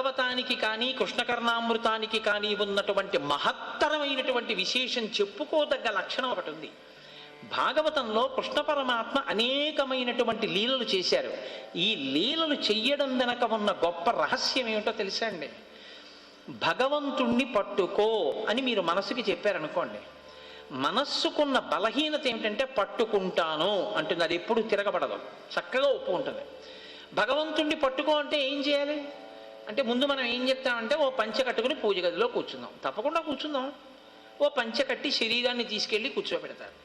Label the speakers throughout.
Speaker 1: భాగవతానికి కానీ కృష్ణకర్ణామృతానికి కానీ ఉన్నటువంటి మహత్తరమైనటువంటి విశేషం చెప్పుకోదగ్గ లక్షణం ఒకటి ఉంది. భాగవతంలో కృష్ణ పరమాత్మ అనేకమైనటువంటి లీలలు చేశారు. ఈ లీలలు చెయ్యడం వెనక ఉన్న గొప్ప రహస్యం ఏమిటో తెలుసా అండి? భగవంతుణ్ణి పట్టుకో అని మీరు మనసుకి చెప్పారనుకోండి, మనస్సుకున్న బలహీనత ఏమిటంటే పట్టుకుంటాను అంటుంది. అది ఎప్పుడు తిరగబడదు, చక్కగా ఒప్పుకుంటుంది. భగవంతుణ్ణి పట్టుకో అంటే ఏం చేయాలి అంటే, ముందు మనం ఏం చెప్తామంటే, ఓ పంచె కట్టుకుని పూజ గదిలో కూర్చుందాం. తప్పకుండా కూర్చుందాం. ఓ పంచె కట్టి శరీరాన్ని తీసుకెళ్ళి కూర్చోబెడతారు.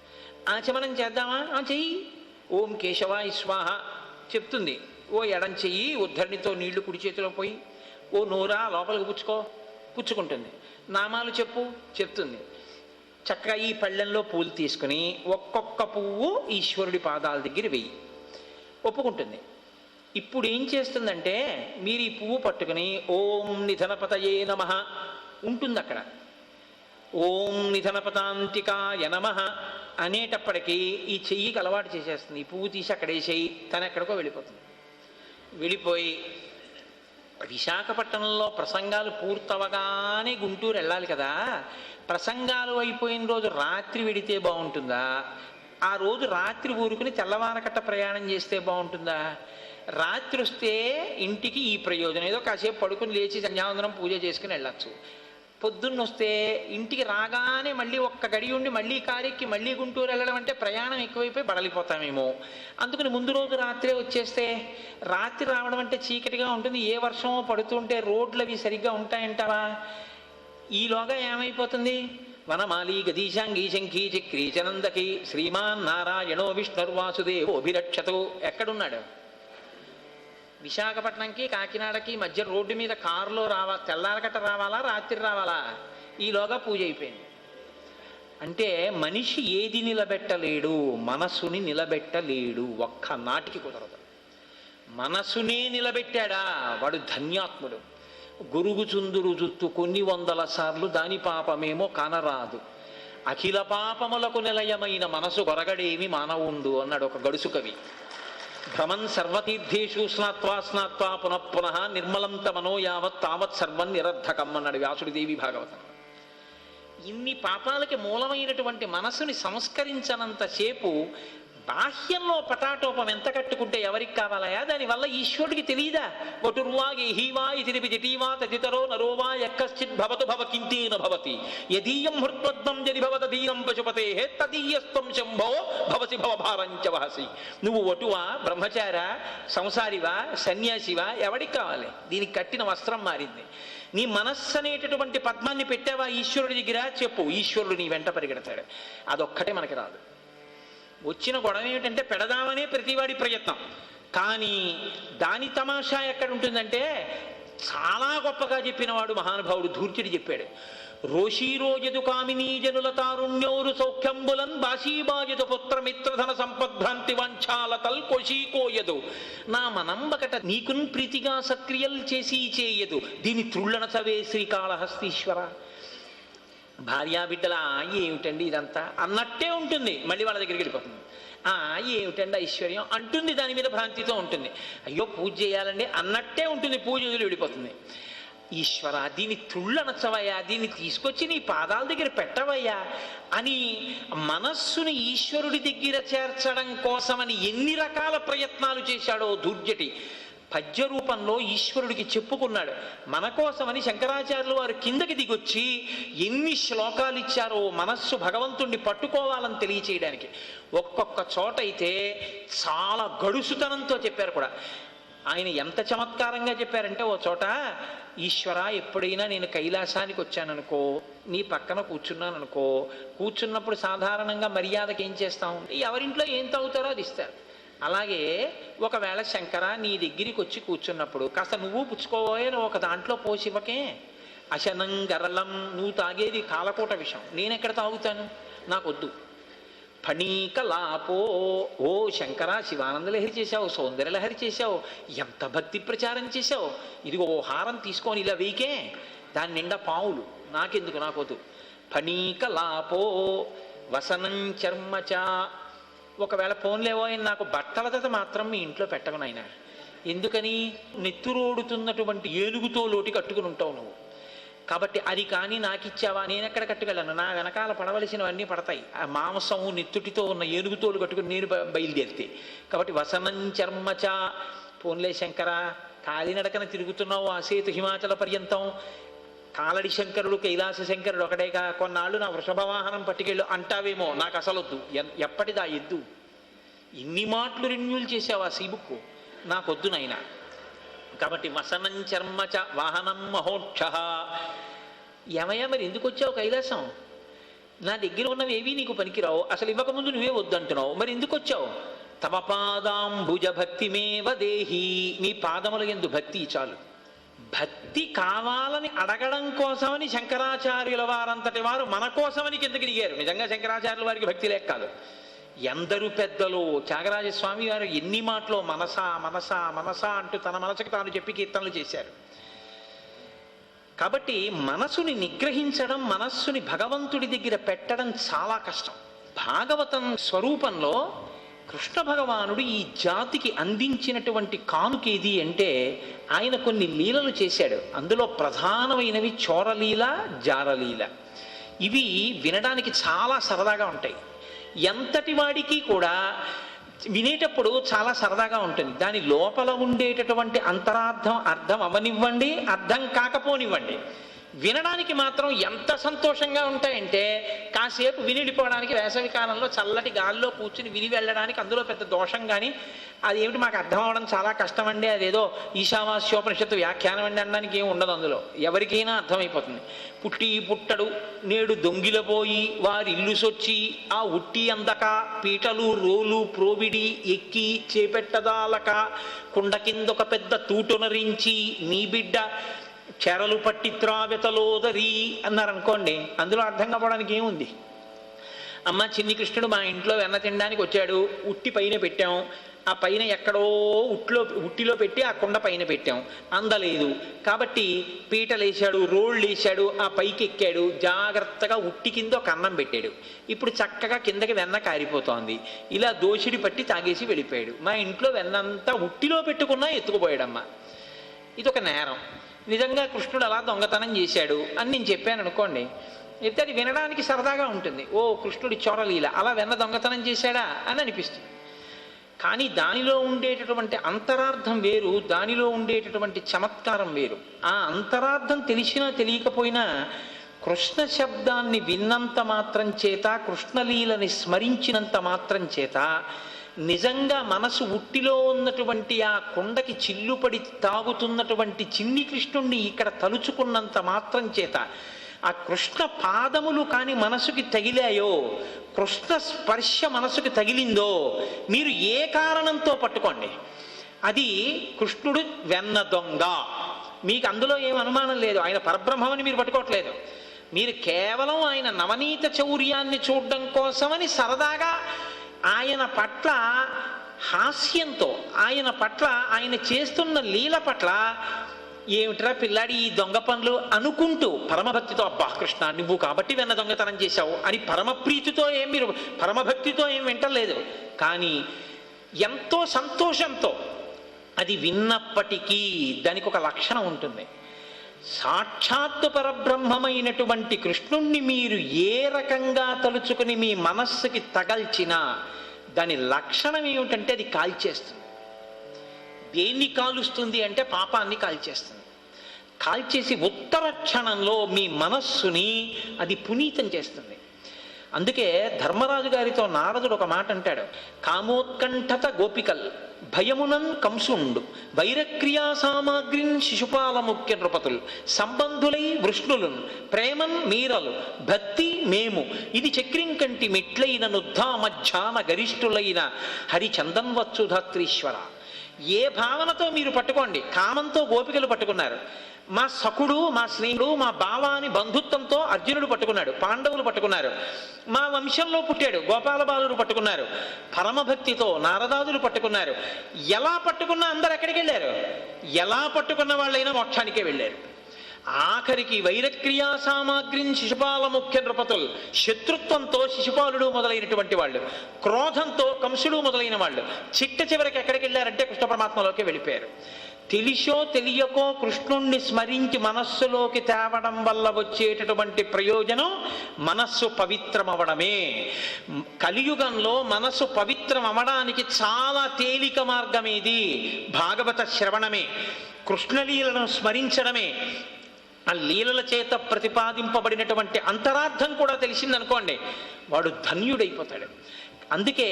Speaker 1: ఆచమనం చేద్దామా? చెయ్యి. ఓం కేశవాయ స్వాహ చెప్తుంది. ఓ ఎడం చెయ్యి ఉద్ధరణితో నీళ్లు కుడి చేతిలో పోయి, ఓ నోరా లోపలికి పుచ్చుకుంటుంది. నామాలు చెప్పు చెప్తుంది. చక్కగా ఈ పళ్ళెంలో పూలు తీసుకుని ఒక్కొక్క పువ్వు ఈశ్వరుడి పాదాల దగ్గర వెయ్యి, ఒప్పుకుంటుంది. ఇప్పుడు ఏం చేస్తుందంటే, మీరు ఈ పువ్వు పట్టుకుని ఓం నిధనపతయే నమః ఉంటుంది అక్కడ. ఓం నిధనపతాంతికాయ నమః అనేటప్పటికీ ఈ చెయ్యికి అలవాటు చేసేస్తుంది. ఈ పువ్వు తీసి అక్కడేసేయి, తను ఎక్కడికో వెళ్ళిపోతుంది. వెళ్ళిపోయి విశాఖపట్నంలో ప్రసంగాలు పూర్తవగానే గుంటూరు వెళ్ళాలి కదా. ప్రసంగాలు అయిపోయిన రోజు రాత్రి వెడితే బాగుంటుందా, ఆ రోజు రాత్రి ఊరుకుని తెల్లవారకట్ట ప్రయాణం చేస్తే బాగుంటుందా? రాత్రి వస్తే ఇంటికి ఈ ప్రయోజనం, ఏదో కాసేపు పడుకుని లేచి సంధ్యావందనం పూజ చేసుకుని వెళ్ళచ్చు. పొద్దున్న వస్తే ఇంటికి రాగానే మళ్ళీ ఒక్క గడి ఉండి మళ్ళీ కారెక్కి మళ్ళీ గుంటూరు వెళ్ళడం అంటే ప్రయాణం ఎక్కువైపోయి బడలిపోతామేమో. అందుకని ముందు రోజు రాత్రే వచ్చేస్తే, రాత్రి రావడం అంటే చీకటిగా ఉంటుంది, ఏ వర్షమో పడుతుంటే రోడ్లు అవి సరిగ్గా ఉంటాయంటావా? ఈలోగా ఏమైపోతుంది? వనమాలి గదీశాంగీ శంఖీ చక్రీ చనందకి శ్రీమాన్ నారాయణో విష్ణుర్వాసుదేవో అభిరక్షతు ఎక్కడున్నాడు? విశాఖపట్నంకి కాకినాడకి మధ్య రోడ్డు మీద కారులో తెల్లారగట్ట రావాలా, రాత్రి రావాలా? ఈలోగా పూజ అయిపోయింది. అంటే మనిషి ఏది నిలబెట్టలేడు? మనసుని నిలబెట్టలేడు. ఒక్క నాటికి కుదరదు. మనసునే నిలబెట్టాడా వాడు ధన్యాత్ముడు. గురుగు చుందురు జుత్తు కొన్ని వందల సార్లు దాని పాపమేమో కానరాదు, అఖిల పాపములకు నిలయమైన మనసు గొరగడేమి మానవుండు అన్నాడు ఒక గడుసు కవి. భ్రమన్ సర్వతీర్థేషు స్నాత్వా స్నాత్వా పునఃపునః నిర్మలం తమనో యావత్ తావత్ సర్వం నిరర్ధకం అన్నాడు వ్యాసుడిదేవి భాగవతం. ఇన్ని పాపాలకి మూలమైనటువంటి మనసుని సంస్కరించనంతసేపు బాహ్యంలో పటాటోపం ఎంత కట్టుకుంటే ఎవరికి కావాలయా? దానివల్ల ఈశ్వరుడికి తెలియదా? వటుర్వా గేహీవా ఇతిరిపి జటీవా తదితరో నరోవా యక్కశ్చిత్ భవతు భవ కింతేన భవతి యదీయం హృత్వద్వం జని భవదధీనం పశుపతే తదీయస్తం శంభో భవసి భవభారంచ వహసి. నువ్వు వటువా, బ్రహ్మచారా, సంసారివా, సన్యాసివా, ఎవడికి కావాలి? దీనికి కట్టిన వస్త్రం మారింది. నీ మనస్సు అనేటటువంటి పద్మాన్ని పెట్టావా ఈశ్వరుడి దగ్గర? చెప్పు, ఈశ్వరుడు నీ వెంట పరిగెడతాడు. అదొక్కటే మనకి రాదు. వచ్చిన గొడవ ఏమిటంటే పెడదామనే ప్రతివాడి ప్రయత్నం. కానీ దాని తమాషా ఎక్కడ ఉంటుందంటే, చాలా గొప్పగా చెప్పినవాడు మహానుభావుడు ధూర్చుడు చెప్పాడు. రోషీరోజదు కామినీ జనుల తారుణ్యోరు సౌఖ్యంబులన్ బాషీబాజదు పుత్రమిత్రధన సంపద్భ్రాంతి వంచాలతల్ కోశీకోయదు నా మనంబకట నీకున్ ప్రీతిగా సక్రియల్ చేసి చేయదు దీని త్రుళ్ళనచవే శ్రీకాళహస్తీశ్వర. భార్యాబిడ్డల ఏమిటండి ఇదంతా అన్నట్టే ఉంటుంది. మళ్ళీ వాళ్ళ దగ్గరికి వెళ్ళిపోతుంది. ఏమిటండి ఐశ్వర్యం అంటుంది, దాని మీద భ్రాంతితో ఉంటుంది. అయ్యో పూజ చేయాలండి అన్నట్టే ఉంటుంది, పూజ వదిలి వెళ్ళిపోతుంది. ఈశ్వర దీన్ని త్రుళ్ళనచ్చవయ్యా, దీన్ని తీసుకొచ్చి నీ పాదాల దగ్గర పెట్టవయ్యా అని మనస్సుని ఈశ్వరుడి దగ్గర చేర్చడం కోసమని ఎన్ని రకాల ప్రయత్నాలు చేశాడో దుర్జటి. పద్య రూపంలో ఈశ్వరుడికి చెప్పుకున్నాడు. మన కోసమని శంకరాచార్యులు వారు కిందకి దిగొచ్చి ఎన్ని శ్లోకాలు ఇచ్చారో మనస్సు భగవంతుణ్ణి పట్టుకోవాలని తెలియచేయడానికి. ఒక్కొక్క చోట అయితే చాలా గడుసుతనంతో చెప్పారు కూడా. ఆయన ఎంత చమత్కారంగా చెప్పారంటే, ఓ చోట ఈశ్వర ఎప్పుడైనా నేను కైలాసానికి వచ్చాననుకో, నీ పక్కన కూర్చున్నాననుకో, కూర్చున్నప్పుడు సాధారణంగా మర్యాదకి ఏం చేస్తాం? ఎవరింట్లో ఏం తాగుతారో అది ఇస్తారు. అలాగే ఒకవేళ శంకర నీ దగ్గరికి వచ్చి కూర్చున్నప్పుడు కాస్త నువ్వు పుచ్చుకోవే, ఒక దాంట్లో పోసివ్వకే. అశనం గరళం, నువ్వు తాగేది కాలకూట విషం, నేనెక్కడ తాగుతాను, నాకొద్దు. ఫణీకలాపో, ఓ శంకర శివానందలహరి చేశావు, సౌందర్యలహరి చేశావు, ఎంత భక్తి ప్రచారం చేశావు, ఇదిగో హారం తీసుకొని ఇలా వేయికే, దాని నిండా పావులు, నాకెందుకు, నాకొద్దు. ఫణీకలాపో వసనం చర్మచ, ఒకవేళ ఫోన్లేవో నాకు బట్టల జత మాత్రం మీ ఇంట్లో పెట్టకు నాయనా, ఎందుకని? నెత్తురోడుతున్నటువంటి ఏనుగుతో లోటి కట్టుకుని ఉంటావు నువ్వు. కాబట్టి అది కానీ నాకిచ్చావా, నేనెక్కడ కట్టుకెళ్ళను, నా వెనకాల పడవలసినవన్నీ పడతాయి. ఆ మాంసము నెత్తుటితో ఉన్న ఏనుగుతోలు కట్టుకుని నేను బయలుదేరితే. కాబట్టి వసనం చర్మచ, పోన్లే శంకర, కాలినడకన తిరుగుతున్నావు ఆసేతు హిమాచల పర్యంతం, కాలడి శంకరుడు కైలాస శంకరుడు ఒకడేగా, కొన్నాళ్ళు నా వృషభవాహనం పట్టుకెళ్ళు అంటావేమో, నాకు అసలొద్దు. ఎప్పటిదా ఎద్దు? ఇన్ని మాటలు రెన్యూల్ చేసావా సీబుక్కు? నాకొద్దు నాయనా. కాబట్టి వసనం చర్మచ వాహనం మహోక్ష. ఏమయ్యా మరి ఎందుకు వచ్చావు కైలాసం? నా దగ్గర ఉన్నవి ఏవీ నీకు పనికిరావు, అసలు ఇవ్వకముందు నువ్వే వద్దంటున్నావు, మరి ఎందుకు వచ్చావు? తవ పాదాంబుజ భక్తిమేవ దేహి, నీ పాదముల యందు భక్తి చాలు. భక్తి కావాలని అడగడం కోసమని శంకరాచార్యుల వారంతటి వారు మన కోసమని కిందకి దిగారు. నిజంగా శంకరాచార్యుల వారికి భక్తి లేక కాదు. ఎందరు పెద్దలు, త్యాగరాజస్వామి వారు ఎన్ని మాటలో మనసా మనసా మనసా అంటూ తన మనసుకు తాను చెప్పి కీర్తనలు చేశారు. కాబట్టి మనసుని నిగ్రహించడం, మనస్సుని భగవంతుడి దగ్గర పెట్టడం చాలా కష్టం. భాగవతం స్వరూపంలో కృష్ణ భగవానుడు ఈ జాతికి అందించినటువంటి కానుకేది అంటే ఆయన కొన్ని లీలలు చేశాడు. అందులో ప్రధానమైనవి చోరలీల, జారలీల. ఇవి వినడానికి చాలా సరదాగా ఉంటాయి. ఎంతటి వాడికి కూడా వినేటప్పుడు చాలా సరదాగా ఉంటుంది. దాని లోపల ఉండేటటువంటి అర్థం అవనివ్వండి, అర్థం కాకపోనివ్వండి, వినడానికి మాత్రం ఎంత సంతోషంగా ఉంటాయంటే కాసేపు వినిడిపోవడానికి వేసవి కాలంలో చల్లటి గాల్లో కూర్చుని విని వెళ్ళడానికి అందులో పెద్ద దోషం. కానీ అదేమిటి మాకు అర్థం అవడం చాలా కష్టం అండి, అదేదో ఈశావాస్యోపనిషత్తు వ్యాఖ్యానం అండి అనడానికి ఏమి ఉండదు. అందులో ఎవరికైనా అర్థమైపోతుంది. పుట్టి పుట్టడు నేడు దొంగిలపోయి వారి ఇల్లు సొచ్చి, ఆ ఉట్టి అందక పీటలు రోలు ప్రోవిడి ఎక్కి చేపెట్టదాలక, కుండ కిందొక పెద్ద తూటునరించి నీ బిడ్డ చెరలు పట్టి త్రావెతలోదరి అన్నారనుకోండి, అందులో అర్థం కావడానికి ఏముంది? అమ్మ చిన్ని కృష్ణుడు మా ఇంట్లో వెన్న తినడానికి వచ్చాడు, ఉట్టి పైన పెట్టాం, ఆ పైన ఎక్కడో ఉట్టిలో పెట్టి ఆ కుండ పైన పెట్టాం, అందలేదు. కాబట్టి పీటలేశాడు, రోళ్ళు వేశాడు, ఆ పైకి ఎక్కాడు, జాగ్రత్తగా ఉట్టి కింద ఒక అన్నం పెట్టాడు. ఇప్పుడు చక్కగా కిందకి వెన్న కారిపోతోంది. ఇలా దోషిడి పట్టి తాగేసి వెళ్ళిపోయాడు. మా ఇంట్లో వెన్నంతా ఉట్టిలో పెట్టుకున్నా ఎత్తుకుపోయాడమ్మ. ఇది ఒక నేరం. నిజంగా కృష్ణుడు అలా దొంగతనం చేశాడు అని నేను చెప్పాను అనుకోండి, అయితే అది వినడానికి సరదాగా ఉంటుంది. ఓ కృష్ణుడి చోరలీల, అలా వెన్న దొంగతనం చేశాడా అని అనిపిస్తుంది. కానీ దానిలో ఉండేటటువంటి అంతరార్థం వేరు, దానిలో ఉండేటటువంటి చమత్కారం వేరు. ఆ అంతరార్థం తెలిసినా తెలియకపోయినా కృష్ణ శబ్దాన్ని విన్నంత మాత్రం చేత, కృష్ణలీలని స్మరించినంత మాత్రం చేత నిజంగా మనసు ఉట్టిలో ఉన్నటువంటి ఆ కొండకి చిల్లుపడి తాగుతున్నటువంటి చిన్ని కృష్ణుణ్ణి ఇక్కడ తలుచుకున్నంత మాత్రం చేత, ఆ కృష్ణ పాదములు కాని మనసుకి తగిలాయో, కృష్ణ స్పర్శ మనసుకి తగిలిందో, మీరు ఏ కారణంతో పట్టుకోండి, అది కృష్ణుడు వెన్న దొంగ. మీకు అందులో ఏం అనుమానం లేదు. ఆయన పరబ్రహ్మమని మీరు పట్టుకోవట్లేదు. మీరు కేవలం ఆయన నవనీత చౌర్యాన్ని చూడడం కోసమని సరదాగా ఆయన పట్ల హాస్యంతో, ఆయన పట్ల ఆయన చేస్తున్న లీల పట్ల ఏమిట్రా పిల్లాడి ఈ దొంగ పనులు అనుకుంటూ పరమభక్తితో, అబ్బా కృష్ణ నువ్వు కాబట్టి వెన్న దొంగతనం చేశావు అని పరమప్రీతితో ఏం, మీరు పరమభక్తితో ఏం వింటలేదు. కానీ ఎంతో సంతోషంతో అది విన్నప్పటికీ దానికి ఒక లక్షణం ఉంటుంది. సాక్షాత్తు పరబ్రహ్మమైనటువంటి కృష్ణుణ్ణి మీరు ఏ రకంగా తలుచుకుని మీ మనస్సుకి తగల్చినా దాని లక్షణం ఏమిటంటే అది కాల్చేస్తుంది. దేన్ని కాలుస్తుంది అంటే పాపాన్ని కాల్చేస్తుంది. కాల్చేసి ఉత్తర క్షణంలో మీ మనస్సుని అది పునీతం చేస్తుంది. అందుకే ధర్మరాజు గారితో నారదుడు ఒక మాట అంటాడు, కామోత్కంఠత గోపికల్ భయమునన్ కంసుండు వైరక్రియా సామాగ్రిన్ శిశుపాల ముఖ్య నృపతులు సంబంధులై వృష్ణులున్ ప్రేమన్ మీరలు భక్తి మేము ఇది చక్రింకంటి మెట్లైన నుద్దా మధ్యాన గరిష్ఠులైన హరి చందన్వత్సుధాత్రీశ్వర. ఏ భావనతో మీరు పట్టుకోండి. కామంతో గోపికలు పట్టుకున్నారు, మా సఖుడు మా స్నేహితుడు మా బావ అని బంధుత్వంతో అర్జునుడు పట్టుకున్నాడు, పాండవులు పట్టుకున్నారు, మా వంశంలో పుట్టాడు గోపాల బాలురు పట్టుకున్నారు, పరమభక్తితో నారదాదులు పట్టుకున్నారు. ఎలా పట్టుకున్నా అందరు ఎక్కడికి వెళ్ళారు? ఎలా పట్టుకున్న వాళ్ళైనా మోక్షానికే వెళ్ళారు. ఆఖరికి వైరక్రియా సామాగ్రిని శిశుపాల ముఖ్య నృపతులు, శత్రుత్వంతో శిశుపాలుడు మొదలైనటువంటి వాళ్ళు, క్రోధంతో కంసుడు మొదలైన వాళ్ళు చిట్ట చివరికి ఎక్కడికి వెళ్ళారంటే కృష్ణ పరమాత్మలోకి వెళ్ళిపోయారు. తెలిసో తెలియకో కృష్ణుణ్ణి స్మరించి మనస్సులోకి తేవడం వల్ల వచ్చేటటువంటి ప్రయోజనం మనస్సు పవిత్రమవడమే. కలియుగంలో మనస్సు పవిత్రం అవడానికి చాలా తేలిక మార్గమేది భాగవత శ్రవణమే, కృష్ణలీలను స్మరించడమే. ఆ లీలల చేత ప్రతిపాదింపబడినటువంటి అంతరార్థం కూడా తెలిసిందనుకోండి, వాడు ధన్యుడైపోతాడు. అందుకే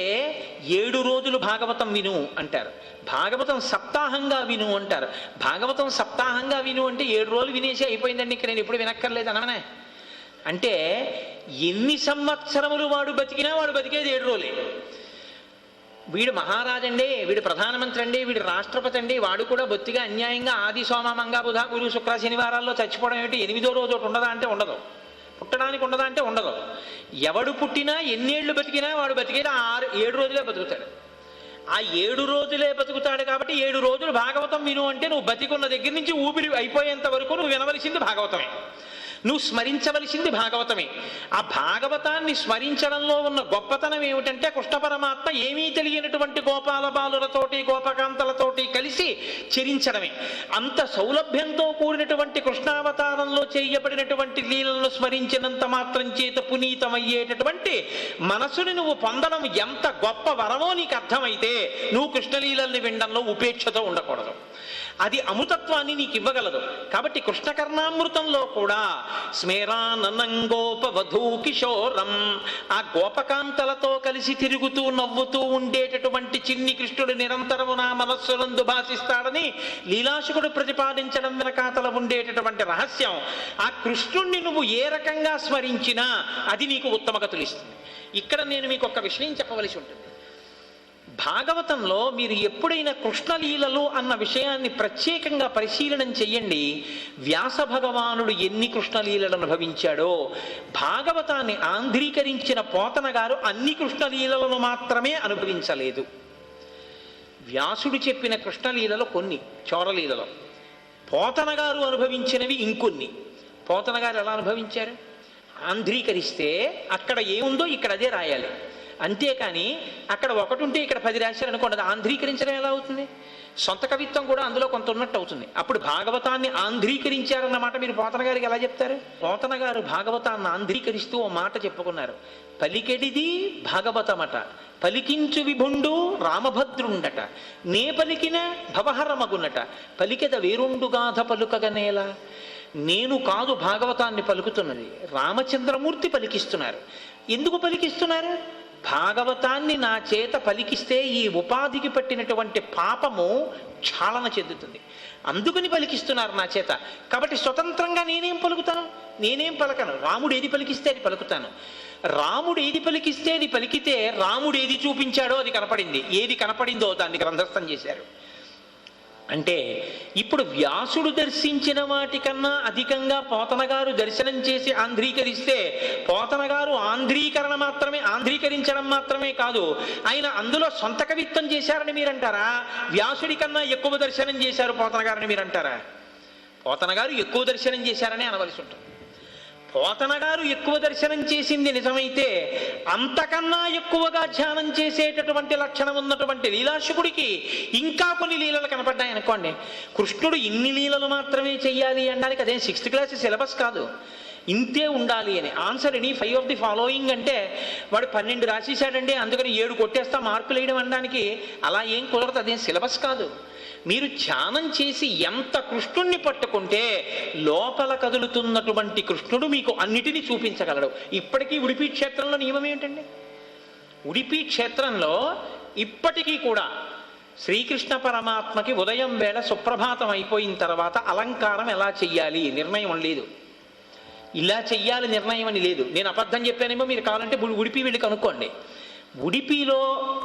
Speaker 1: 7 రోజులు భాగవతం విను అంటారు, భాగవతం సప్తాహంగా విను అంటారు. భాగవతం సప్తాహంగా విను అంటే 7 రోజులు వినేసి అయిపోయిందండి, ఇక్కడ నేను ఎప్పుడు వినక్కర్లేదు అననే. అంటే ఎన్ని సంవత్సరములు వాడు బతికినా వాడు బతికేది 7 రోజులే. వీడు మహారాజండి, వీడు ప్రధానమంత్రి అండి, వీడు రాష్ట్రపతి అండి, వాడు కూడా బొత్తిగా అన్యాయంగా ఆది సోమ మంగ బుధ గురు శుక్ర శనివారాల్లో చచ్చిపోవడం ఏమిటి, 8వ రోజు ఒకటి ఉండదా అంటే ఉండదు, పుట్టడానికి ఉండదా అంటే ఉండదు. ఎవడు పుట్టినా ఎన్నేళ్లు బతికినా వాడు బతికేది 7 రోజులే బతుకుతాడు. ఆ 7 రోజులే బతుకుతాడు కాబట్టి 7 రోజులు భాగవతం విను అంటే నువ్వు బతికున్న దగ్గర నుంచి ఊపిరి అయిపోయేంత వరకు నువ్వు వినవలసింది భాగవతమే, నువ్వు స్మరించవలసింది భాగవతమే. ఆ భాగవతాన్ని స్మరించడంలో ఉన్న గొప్పతనం ఏమిటంటే కృష్ణ పరమాత్మ ఏమీ తెలియనటువంటి గోపాల బాలులతోటి గోపకాంతలతోటి కలిసి చరించడమే. అంత సౌలభ్యంతో కూడినటువంటి కృష్ణావతారంలో చేయబడినటువంటి లీలలను స్మరించినంత మాత్రం చేత పునీతమయ్యేటటువంటి మనసుని నువ్వు పొందడం ఎంత గొప్ప వరమో నీకు అర్థమైతే నువ్వు కృష్ణలీలల్ని వినడంలో ఉపేక్షతో ఉండకూడదు. అది అమృతత్వాన్ని నీకు ఇవ్వగలదు. కాబట్టి కృష్ణకర్ణామృతంలో కూడా స్మేరానంగోపవధూ కిశోరం, ఆ గోపకాంతలతో కలిసి తిరుగుతూ నవ్వుతూ ఉండేటటువంటి చిన్ని కృష్ణుడు నిరంతరము నా మనస్సునందు భాషిస్తాడని లీలాశుకుడు ప్రతిపాదించడం వెనకాతల ఉండేటటువంటి రహస్యం. ఆ కృష్ణుణ్ణి నువ్వు ఏ రకంగా స్మరించినా అది నీకు ఉత్తమగతులు ఇస్తుంది. ఇక్కడ నేను మీకు ఒక విషయం చెప్పవలసి ఉంటుంది. భాగవతంలో మీరు ఎప్పుడైనా కృష్ణలీలలు అన్న విషయాన్ని ప్రత్యేకంగా పరిశీలనం చెయ్యండి. వ్యాస భగవానుడు ఎన్ని కృష్ణలీలను అనుభవించాడో, భాగవతాన్ని ఆంధ్రీకరించిన పోతన గారు అన్ని కృష్ణలీలలను మాత్రమే అనుభవించలేదు. వ్యాసుడు చెప్పిన కృష్ణలీలలో కొన్ని చోరలీలలో, పోతన గారు అనుభవించినవి ఇంకొన్ని. పోతన గారు ఎలా అనుభవించారు? ఆంధ్రీకరిస్తే అక్కడ ఏముందో ఇక్కడ అదే రాయాలి, అంతేకాని అక్కడ ఒకటి ఉంటే ఇక్కడ 10 రాశారు అనుకోండి, అది ఆంధ్రీకరించడం ఎలా అవుతుంది? సొంత కవిత్వం కూడా అందులో కొంత ఉన్నట్టు అవుతుంది. అప్పుడు భాగవతాన్ని ఆంధ్రీకరించారన్నమాట మీరు పోతన గారికి ఎలా చెప్తారు? పోతన గారు భాగవతాన్ని ఆంధ్రీకరిస్తూ ఓ మాట చెప్పుకున్నారు. పలికెడిది భాగవతమట, పలికించు విభుండు రామభద్రుండట, నే పలికిన భవహరమగునట, పలికెద వేరుండుగాథ పలుకగనేల. నేను కాదు భాగవతాన్ని పలుకుతున్నది, రామచంద్రమూర్తి పలికిస్తున్నారు. ఎందుకు పలికిస్తున్నారు? భాగవతాన్ని నా చేత పలికిస్తే ఈ ఉపాధికి పట్టినటువంటి పాపము క్షాళన చెందుతుంది, అందుకని పలికిస్తున్నారు నా చేత. కాబట్టి స్వతంత్రంగా నేనేం పలుకుతాను? నేనేం పలకను. రాముడు ఏది పలికిస్తే అది పలుకుతాను. రాముడు ఏది పలికిస్తే అది పలికితే రాముడు ఏది చూపించాడో అది కనపడింది, ఏది కనపడిందో దాన్ని గ్రంథస్థం చేశారు. అంటే ఇప్పుడు వ్యాసుడు దర్శించిన వాటికన్నా అధికంగా పోతన గారు దర్శనం చేసి ఆంధ్రీకరిస్తే, పోతన గారు ఆంధ్రీకరించడం మాత్రమే కాదు, ఆయన అందులో సొంత కవిత్వం చేశారని మీరంటారా? వ్యాసుడి కన్నా ఎక్కువ దర్శనం చేశారు పోతన గారని మీరంటారా? పోతన గారు ఎక్కువ దర్శనం చేశారని అనవలసి ఉంటుంది. పోతన గారు ఎక్కువ దర్శనం చేసింది నిజమైతే, అంతకన్నా ఎక్కువగా ధ్యానం చేసేటటువంటి లక్షణం ఉన్నటువంటి లీలాశుకుడికి ఇంకా కొన్ని లీలలు కనపడ్డాయి అనుకోండి. కృష్ణుడు ఇన్ని లీలలు మాత్రమే చెయ్యాలి అనడానికి అదేం 6th క్లాస్ సిలబస్ కాదు, ఇంతే ఉండాలి అని. Answer any 5 of the following అంటే వాడు 12 రాసేసాడండి అందుకని 7 కొట్టేస్తా మార్కులు వేయడం అనడానికి అలా ఏం కుదరదు, అదేం సిలబస్ కాదు. మీరు ధ్యానం చేసి ఎంత కృష్ణుణ్ణి పట్టుకుంటే లోపల కదులుతున్నటువంటి కృష్ణుడు మీకు అన్నిటినీ చూపించగలడు. ఇప్పటికీ ఉడిపి క్షేత్రంలో నియమం ఏమిటండి? ఉడిపి క్షేత్రంలో ఇప్పటికీ కూడా శ్రీకృష్ణ పరమాత్మకి ఉదయం వేళ సుప్రభాతం అయిపోయిన తర్వాత అలంకారం ఎలా చెయ్యాలి నిర్ణయం లేదు, ఇలా చెయ్యాలి నిర్ణయం అని లేదు. నేను అబద్ధం చెప్పానేమో, మీరు కావాలంటే ఉడిపి వెళ్ళి కనుక్కోండి. ఉడిపిలో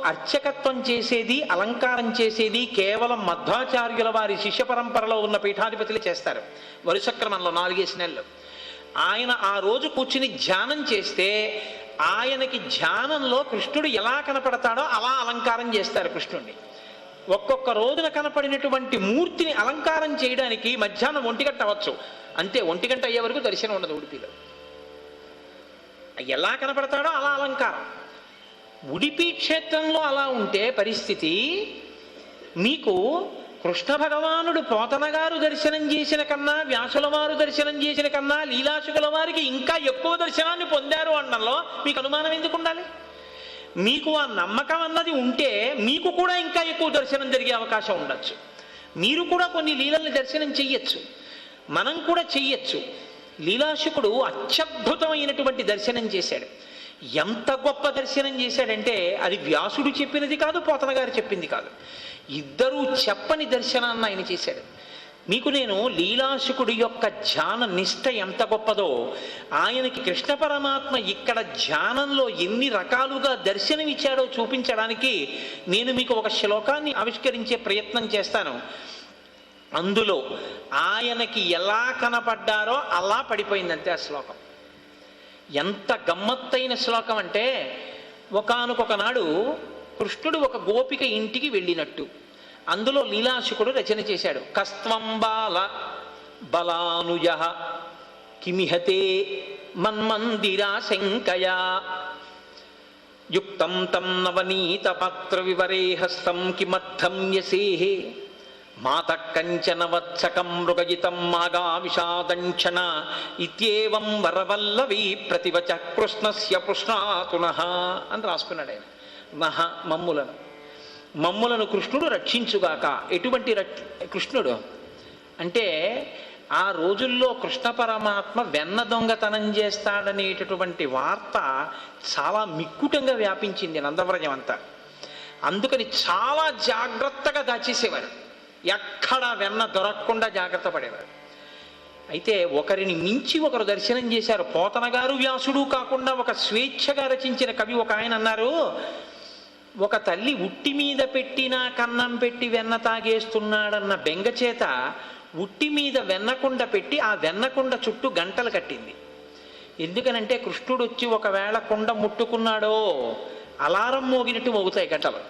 Speaker 1: అర్చకత్వం చేసేది, అలంకారం చేసేది కేవలం మధ్వాచార్యుల వారి శిష్య పరంపరలో ఉన్న పీఠాధిపతులు చేస్తారు. వరుస క్రమంలో 4 నెలలు ఆయన ఆ రోజు కూర్చుని ధ్యానం చేస్తే ఆయనకి ధ్యానంలో కృష్ణుడు ఎలా కనపడతాడో అలా అలంకారం చేస్తారు కృష్ణుడిని. ఒక్కొక్క రోజున కనపడినటువంటి మూర్తిని అలంకారం చేయడానికి మధ్యాహ్నం 1 గంట అవ్వచ్చు, అంతే. 1 గంట అయ్యే వరకు దర్శనం ఉండదు ఉడిపిలో. ఎలా కనపడతాడో అలా అలంకారం. ఉడిపి క్షేత్రంలో అలా ఉంటే పరిస్థితి, మీకు కృష్ణ భగవానుడు పోతన గారు దర్శనం చేసిన కన్నా, వ్యాసుల వారు దర్శనం చేసిన కన్నా లీలాశుకుల వారికి ఇంకా ఎక్కువ దర్శనాన్ని పొందారు అనడంలో మీకు అనుమానం ఎందుకు ఉండాలి? మీకు ఆ నమ్మకం అన్నది ఉంటే మీకు కూడా ఇంకా ఎక్కువ దర్శనం జరిగే అవకాశం ఉండొచ్చు. మీరు కూడా కొన్ని లీలల్ని దర్శనం చెయ్యొచ్చు, మనం కూడా చెయ్యొచ్చు. లీలాశుకుడు అత్యద్భుతమైనటువంటి దర్శనం చేశాడు. ఎంత గొప్ప దర్శనం చేశాడంటే అది వ్యాసుడు చెప్పినది కాదు, పోతన గారు చెప్పింది కాదు, ఇద్దరూ చెప్పని దర్శనాన్ని ఆయన చేశాడు. మీకు నేను లీలాశుకుడి యొక్క ధ్యాన నిష్ట ఎంత గొప్పదో, ఆయనకి కృష్ణ పరమాత్మ ఇక్కడ ధ్యానంలో ఎన్ని రకాలుగా దర్శనమిచ్చాడో చూపించడానికి నేను మీకు ఒక శ్లోకాన్ని ఆవిష్కరించే ప్రయత్నం చేస్తాను. అందులో ఆయనకి ఎలా కనపడ్డారో అలా పడిపోయిందంతే ఆ శ్లోకం. ఎంత గమ్మత్తైన శ్లోకం అంటే, ఒకానొక నాడు కృష్ణుడు ఒక గోపిక ఇంటికి వెళ్ళినట్టు అందులో లీలాశుకుడు రచన చేశాడు. కస్త్వం బాల బలానుజ కిమిహతే మన్మందిరా శంకయా యుక్తం తం నవనీత పాత్ర వివరే హస్తం కిమర్థం యసేహే మాత కంచన వత్సకం మృగజితం మాగా విషాదంక్షణ ఇత్యేవం వరవల్లవి ప్రతివచ కృష్ణస్య పృష్ణాతునః అని రాసుకున్నాడు ఆయన. నహ మమ్ములను కృష్ణుడు రక్షించుగాక. ఎటువంటి కృష్ణుడు అంటే, ఆ రోజుల్లో కృష్ణ పరమాత్మ వెన్న దొంగతనం చేస్తాడనేటటువంటి వార్త చాలా మిక్కుటంగా వ్యాపించింది నందవ్రజం అంతా. అందుకని చాలా జాగ్రత్తగా దాచేసేవారు, ఎక్కడ వెన్న దొరకకుండా జాగ్రత్త పడేవారు. అయితే ఒకరిని మించి ఒకరు దర్శనం చేశారు. పోతన గారు వ్యాసుడు కాకుండా ఒక స్వేచ్ఛగా రచించిన కవి ఒక ఆయన అన్నారు, ఒక తల్లి ఉట్టి మీద పెట్టినా కన్నం పెట్టి వెన్న తాగేస్తున్నాడన్న బెంగచేత ఉట్టి మీద వెన్నకుండ పెట్టి ఆ వెన్నకుండ చుట్టూ గంటలు కట్టింది. ఎందుకనంటే కృష్ణుడు వచ్చి ఒకవేళ కుండ ముట్టుకున్నాడో అలారం మోగినట్టు మోగుతాయి గంటలు,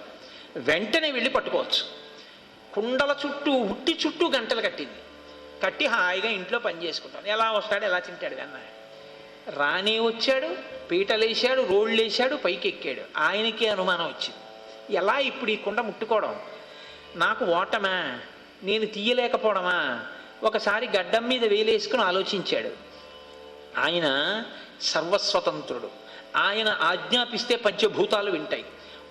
Speaker 1: వెంటనే వెళ్ళి పట్టుకోవచ్చు. కుండల చుట్టూ ఉట్టి చుట్టూ గంటలు కట్టింది. కట్టి హాయిగా ఇంట్లో పని చేసుకుంటాను. ఎలా వస్తాడు, ఎలా తింటాడు వెన్న. రానే వచ్చాడు, పీటలేశాడు, రోళ్ళేశాడు, పైకి ఎక్కాడు. ఆయనకే అనుమానం వచ్చింది, ఎలా ఇప్పుడు ఈ కుండ ముట్టుకోవడం, నాకు ఓటమా, నేను తీయలేకపోవడమా. ఒకసారి గడ్డం మీద వేలేసుకుని ఆలోచించాడు. ఆయన సర్వస్వతంత్రుడు, ఆయన ఆజ్ఞాపిస్తే పంచభూతాలు వింటాయి.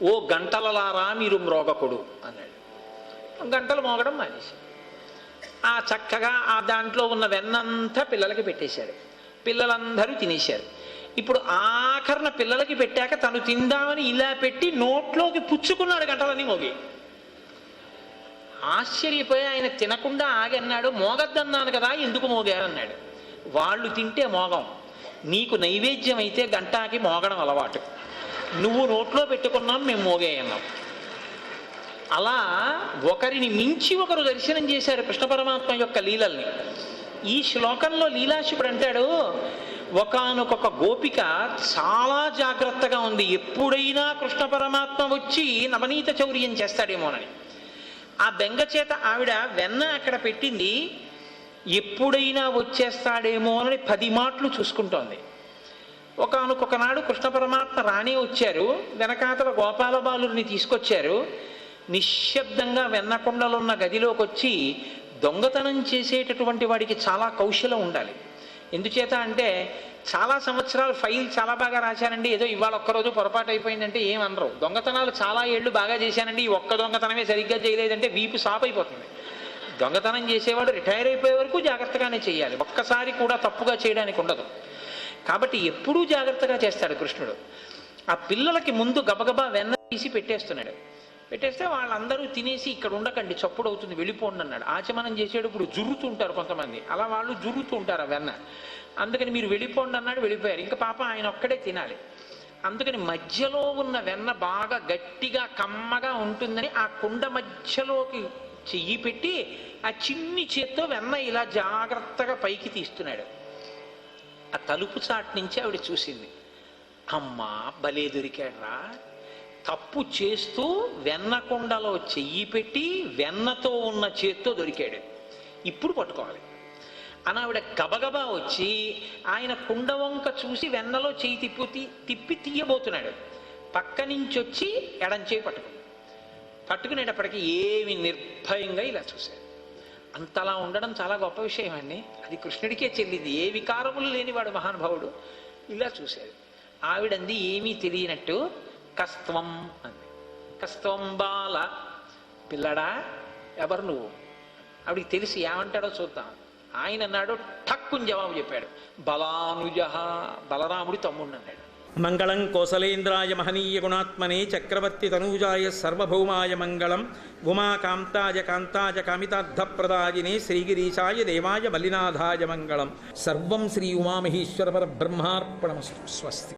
Speaker 1: ఓ గంటలలారా మీరు మ్రోగకుడు అన్నాడు. గంటలు మోగడం మానేసి ఆ చక్కగా ఆ దాంట్లో ఉన్న వెన్నంతా పిల్లలకి పెట్టేశాడు. పిల్లలందరూ తినేశారు. ఇప్పుడు ఆఖరణ పిల్లలకి పెట్టాక తను తిందామని ఇలా పెట్టి నోట్లోకి పుచ్చుకున్నాడు, గంటలన్నీ మోగి. ఆశ్చర్యపోయి ఆయన తినకుండా ఆగి అన్నాడు, మోగద్దన్నాను కదా ఎందుకు మోగారన్నాడు. వాళ్ళు తింటే మోగం, నీకు నైవేద్యం అయితే గంటాకి మోగడం అలవాటు, నువ్వు నోట్లో పెట్టుకున్నాం మేము మోగేయన్నాం. అలా ఒకరిని మించి ఒకరు దర్శనం చేశారు కృష్ణ పరమాత్మ యొక్క లీలల్ని. ఈ శ్లోకంలో లీలాశుకుడు అంటాడు, ఒకానొక గోపిక చాలా జాగ్రత్తగా ఉంది, ఎప్పుడైనా కృష్ణ పరమాత్మ వచ్చి నవనీత చౌర్యం చేస్తాడేమోనని. ఆ బెంగచేత ఆవిడ వెన్న అక్కడ పెట్టింది, ఎప్పుడైనా వచ్చేస్తాడేమో అని 10 మాటలు చూసుకుంటోంది. ఒకానొక నాడు కృష్ణ పరమాత్మ రానే వచ్చారు, వెనకాతల గోపాల బాలుని తీసుకొచ్చారు. నిశ్శబ్దంగా వెన్నకొండలున్న గదిలోకి వచ్చి, దొంగతనం చేసేటటువంటి వాడికి చాలా కౌశలం ఉండాలి. ఎందుచేత అంటే చాలా సంవత్సరాలు ఫైల్ చాలా బాగా రాశానండి, ఏదో ఇవాళ ఒక్కరోజు పొరపాటు అయిపోయిందంటే ఏమనరు. దొంగతనాలు చాలా ఏళ్ళు బాగా చేశానండి, ఈ ఒక్క దొంగతనమే సరిగ్గా చేయలేదంటే వీపు సాప్ అయిపోతుంది. దొంగతనం చేసేవాడు రిటైర్ అయిపోయే వరకు జాగ్రత్తగానే చేయాలి, ఒక్కసారి కూడా తప్పుగా చేయడానికి ఉండదు. కాబట్టి ఎప్పుడూ జాగ్రత్తగా చేస్తాడు కృష్ణుడు. ఆ పిల్లలకి ముందు గబగబా వెన్న తీసి పెట్టేస్తున్నాడు. పెట్టేస్తే వాళ్ళందరూ తినేసి ఇక్కడ ఉండకండి చప్పుడు అవుతుంది వెళ్ళిపోండి అన్నాడు. ఆచమనం చేసేటప్పుడు జుర్రుతుంటారు కొంతమంది, అలా వాళ్ళు జుర్రుతూ ఉంటారు ఆ వెన్న, అందుకని మీరు వెళ్ళిపోండి అన్నాడు. వెళ్ళిపోయారు. ఇంకా పాప ఆయన ఒక్కడే తినాలి. అందుకని మధ్యలో ఉన్న వెన్న బాగా గట్టిగా కమ్మగా ఉంటుందని ఆ కుండ మధ్యలోకి చెయ్యి పెట్టి ఆ చిన్ని చేత్తో వెన్న ఇలా జాగ్రత్తగా పైకి తీస్తున్నాడు. ఆ తలుపు చాటు నుంచి ఆవిడ చూసింది, అమ్మా భలే దొరికాడ్రా, తప్పు చేస్తూ వెన్నకొండలో చెయ్యి పెట్టి వెన్నతో ఉన్న చేత్తో దొరికాడు. ఇప్పుడు పట్టుకోవాలి అని ఆవిడ గబగబా వచ్చి ఆయన కుండ వంక చూసి వెన్నలో చెయ్యి తిప్పి తీయబోతున్నాడు. పక్క నుంచి వచ్చి ఎడంచేయి పట్టుకునేటప్పటికి ఏమి నిర్భయంగా ఇలా చూశాడు. అంతలా ఉండడం చాలా గొప్ప విషయం అండి. అది కృష్ణుడికే చెల్లింది. ఏ వికారములు లేనివాడు మహానుభావుడు. ఇలా చూశాడు. ఆవిడంది ఏమీ తెలియనట్టు కస్త్వం అంది. కస్త్వం బాల, పిల్లడా ఎవరు నువ్వు? ఆవిడికి తెలిసి ఏమంటాడో చూద్దాం. ఆయన అన్నాడు, ఠక్కుని జవాబు చెప్పాడు, బలానుజ, బలరాముడి తమ్ముడు అన్నాడు.
Speaker 2: మంగళం కోసలేంద్రాయ మహనీయ గుణాత్మనే చక్రవర్తి తనూజాయ సర్వభౌమాయ మంగళం ఉమాకాంతాయ కాంతాయ కామితార్థప్రదాయినే శ్రీగిరీశాయ దేవాయ మల్లినాథాయ మంగళం. సర్వం శ్రీ ఉమామహేశ్వర పరబ్రహ్మార్పణమస్తు. స్వస్తి.